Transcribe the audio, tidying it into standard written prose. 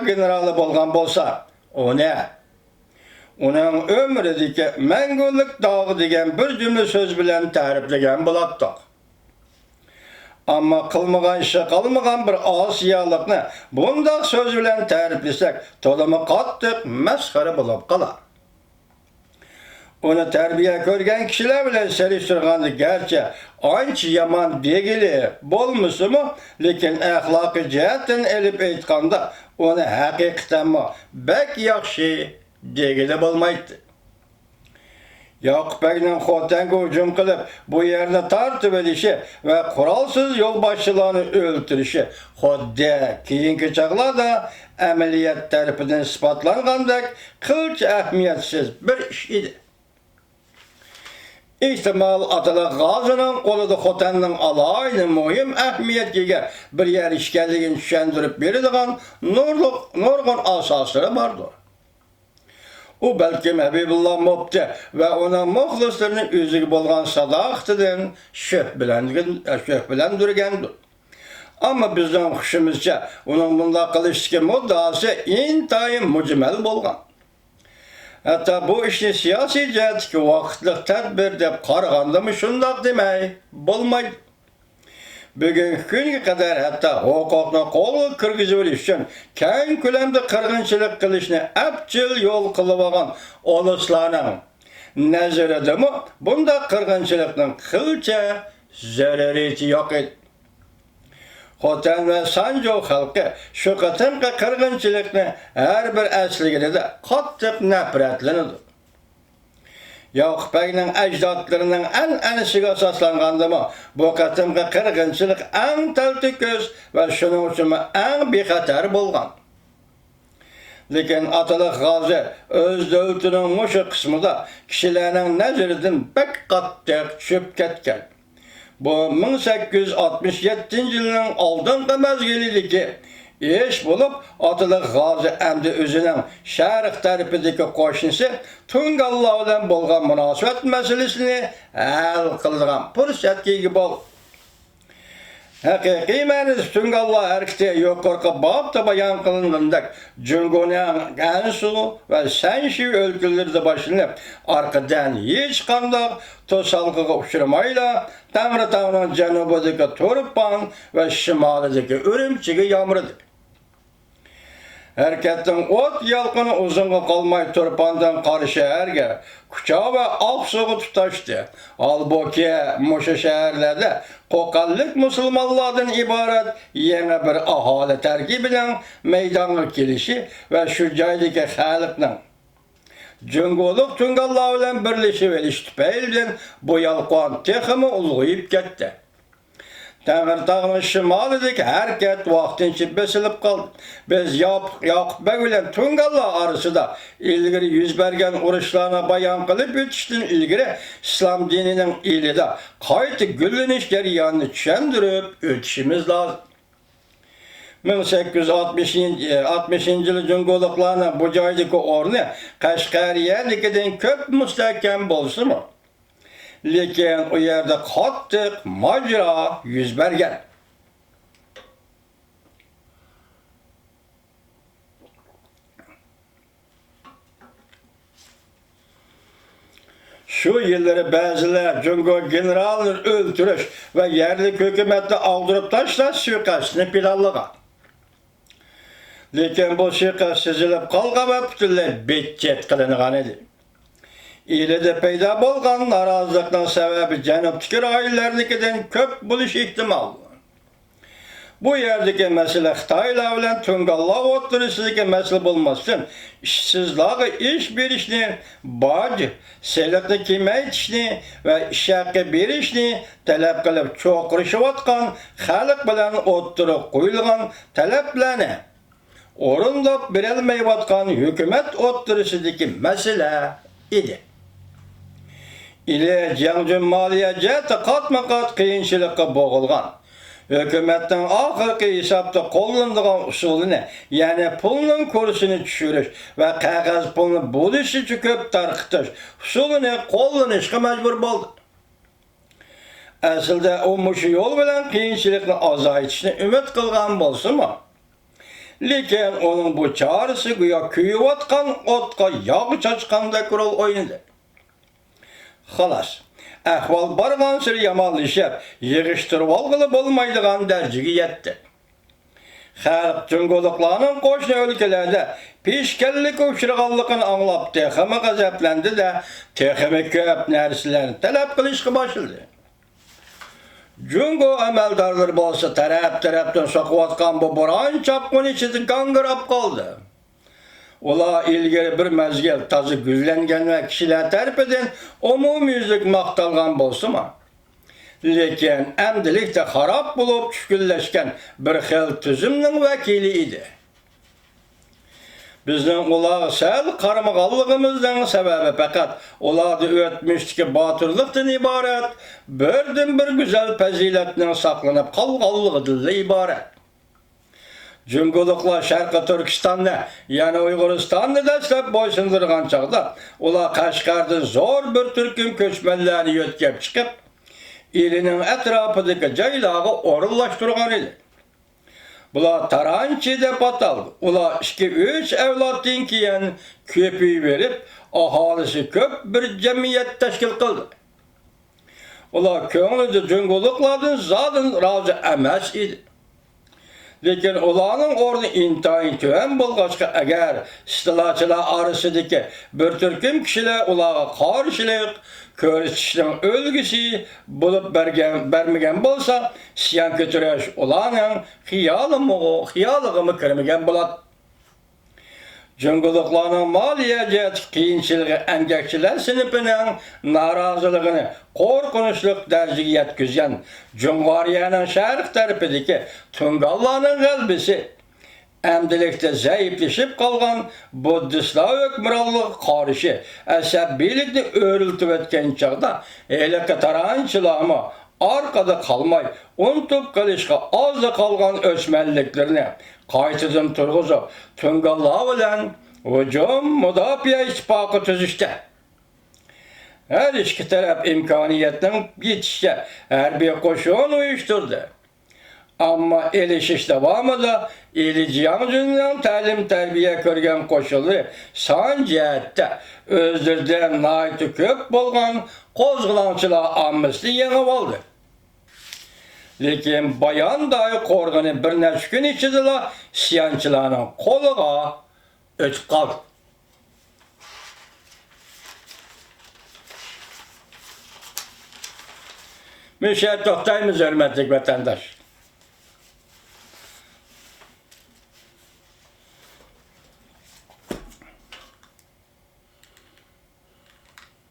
generali bolgan bolsa, o ne? Onun ömrüdeki mengullik dağı degen bir cümle söz bilen tariflegen bulattık. Ama kılmagan işe kalmagan bir asiyalıkны bundaq söz bilen tariflesek, tolama qattiq mesxara bulup qalar. Onu terbiye körgen kişiler bilen seliştirgandı gerçi anç yaman degili bolmusu mu, lekin ahlakı cihetten elip eytkanda onu hakikaten mi bek yakşı degili bolmaydı. Yakup Bey'nin Xotanga hücum kılıp bu yerde tartıp edişi ve kuralsız yolbaşçılarını öldürüşü Xodde keyinki çağlarda ameliyat tarafından ispatlangandak kılç ehmiyetsiz bir iş idi. İhtimal Atalı Gazi'nin kolu da Xotan'ın alayını mühim ehmiyetliğe bir yer işgalliğini düşendirip beridiğen nurgun asasları vardır. O belki Habibullah Mopti ve ona muhlislerinin üzüğü bolgan sadaqtıdan şöh bilen durgendir. Ama bizden huşumuzca onun bunda kılıştaki muddası intayın mücmel bolgan. Hatta bu işini siyasi cihetki vakitlik tedbir dep qarğanda mı şundaq demey bolmaydı. Bugünkü günge kadar hatta hukukna kol kırgızı için keng kölemde kırgınçılık kılışını apçıl yol kılıvagan oluslarının nazarıda mı bunda kırgınçılıkның kılça zarareti yok edi. Xotan ve Sanjo halkı şu qatımqı kırgınçılıkны her bir asligide de qattiq nefretlenidi. Yakup Bey'nin ecdatlarının enesiga asaslanğanda mı bu qatımqı kırgınçılık en taltiköz ve şunun için en bexatar bolgan. Lekin Atalı Gazi öz dövlətinin muşu kısmında kişilerinin nazarıdan bek qattiq çöp ketken. Bu 1867 yılının aldınqı mezgiliydi ki iş bulup Atalı Gazi əmdi özünün şərq tarifideki qoşunisi Tungallah ile bolgan münasibet meselesini hal kıldırgan fırsat bol. Hakiki meniz Tungallah hareketi yukarı babda bayan kılındık. Cungunyan Gansu ve Senşi ülkeleri başlanıp arkadan hiç kandak tosalgıga uçurmayla Tanrı Tağı'nın canubudaki Turpan ve şimalideki Ürümçi'yi yağmurdu. Hareketin ot yalqını uzunga kalmay Turpan'dan karşı erge, Kuça ve Aksu'yu tutaştı. Halbuki Muşu şehirlerde Qoqallık Müslümanlardan ibaret yeni bir ahali terkibiyle meydana gelişi ve şu caydaki halkının Cunguluk Tungallah ile birleşi ve iştipeyilden bu yalqan teximi ulğuyup gitti. Tanrı Tağı'nın şimalideki hareket vaktinçi besilip kaldı. Biz Yakup Bey ile Tungallah arasında ilgiri yüz bergen uruşlarına bayan kılıp yetiştin ilgiri İslam dininin ilide kayıtı gülleniş geriyanını çendirip ötüşümüz lazım. 1860 yılı cunguluklarına bu caydaki ornu Kaşgariye'dekiden köp müstehkem bolsu mu? Lekin o yerde qattiq macra yüz bergen. Şu yılları bazılar Cungo generalını öldürüş ve yerli hükümeti aldırıp taşla suikastını planlagan. Lekin bu suikast sezilip qalğan ve bütünley betçet kılınğan edi. İlide peyda bolgan narazılıktan sebebi Canubdaki raillerdekinden köp buluş ihtimal. Bu yerdeki mesele Xitayla bilen Tungallah oturusideki mesele bulmasın. İşsizliği iş berişini, bacı, selikli kemeytişini ve işakı berişini talep kılıp çoğuruşuvatkan xalq bilen oturup qoyulgan taleplerini orundap berelmeyvatkan hükümet oturusideki mesele idi. İle Cangcun Maliye ciheti katma-kat kıyınçılıkka boğulgan. Hükümetin ahırki hesapta kollandıgan usulini, yani pulunun kurusunu düşürüş ve kağız pulunu buluş için köp tarqıtış usulini kollanışka mecbur boldu. Aslında o muşu yol bilen kıyınçılıkını azaytışını ümit kılgan bolsun mu? Lekin onun bu çağrısı güya kuyup atkan otqa yağ çaçkanda kurul oynadı. Xalas, ahval barğansır yamanlaşıp, yığıştırıp algılı bolmaydıgan dərcigi yetdi. Xalq cüngoluklarının qoşnu ülkelerde peşkellik uçurğanlıqını anlap teximi gazaplandı da teximi köp narsalarni talab qilishga başladı. Cüngo əməldarları bolsa tərəp-tərəpdən soquyatqan bu buran çapqın içində qangırap qaldı. Ola ilgiri bir mezgil tazı güzlengen ve kişiler tərpeden umumyüzlük maqtalgan bolsa mı? Lekin emdilikte harap bulup çükülleşken bir xil tüzümün vekili idi. Bizden ulağı sel karmağallığımızdan sebebi fakat ulağı ötmüşteki batırlıktan ibaret, birden bir güzel peziletinin saklanıp kalğallığıdır ibaret. Cünguluklar Şarkı Türkistan'da, yani Uyguristan'da destek boysundurgan çağda, ula Kaşgar'da zor bir Türk'ün köçmenlerini yötkep çıkıp, ilinin etrafındaki caylağı orullaştırgan idi. Bula Tarançı dep ataldı. Ula 2-3 evlatın kiyen köpüyü verip, ahalisi köp bir cemiyet teşkil kıldı. Ula köngülde cünguluklardan zaten razı emas idi. Lekin ularning o'rni intayin tövən bo'lg'achqa agar istilachilar orasidagi bir turkum kishilar ularga qarshilik ko'rsatishning o'lgisi bo'lib bermagan bo'lsa, isyon ko'tarish ularning xiyoliga kirmagan bo'ladi. Cünguluklarning moliya jihati qiyinchiligi emgakchilar sinipining noroziligini qo'rqinchli darajaga yetkazgan Cumhuriyaning sharq tarafidagi Tungallarning g'albisi emdilikda zaiflashib qolgan Buddistlar hukmronligi qarshi asabiylikni o'riltib o'tgan chog'da elaka taranchilarmi arkada qalmay unutib qilishga ozda qolgan o'chmanliklarni qaytadan turg'izib Tungallar bilan hujum mudofaa ittifoqi tuzishdi. Her iki taraf imkaniyetten yetişe harbiy qo'shin uyushtirdi. Amma elishish davomida Elijiyamizning ta'lim-tarbiya ko'rgan qo'shinlar son jihatda o'zlaridan nihoyat ko'p bo'lgan qo'zg'olonchilar ommasini yengib oldi. Lekin Bayandagi qo'rg'ini bir necha kun ichida isyonchilarning qo'liga o'tib qoldi. Müşahede toxtayımız hürmetlik vatandaş.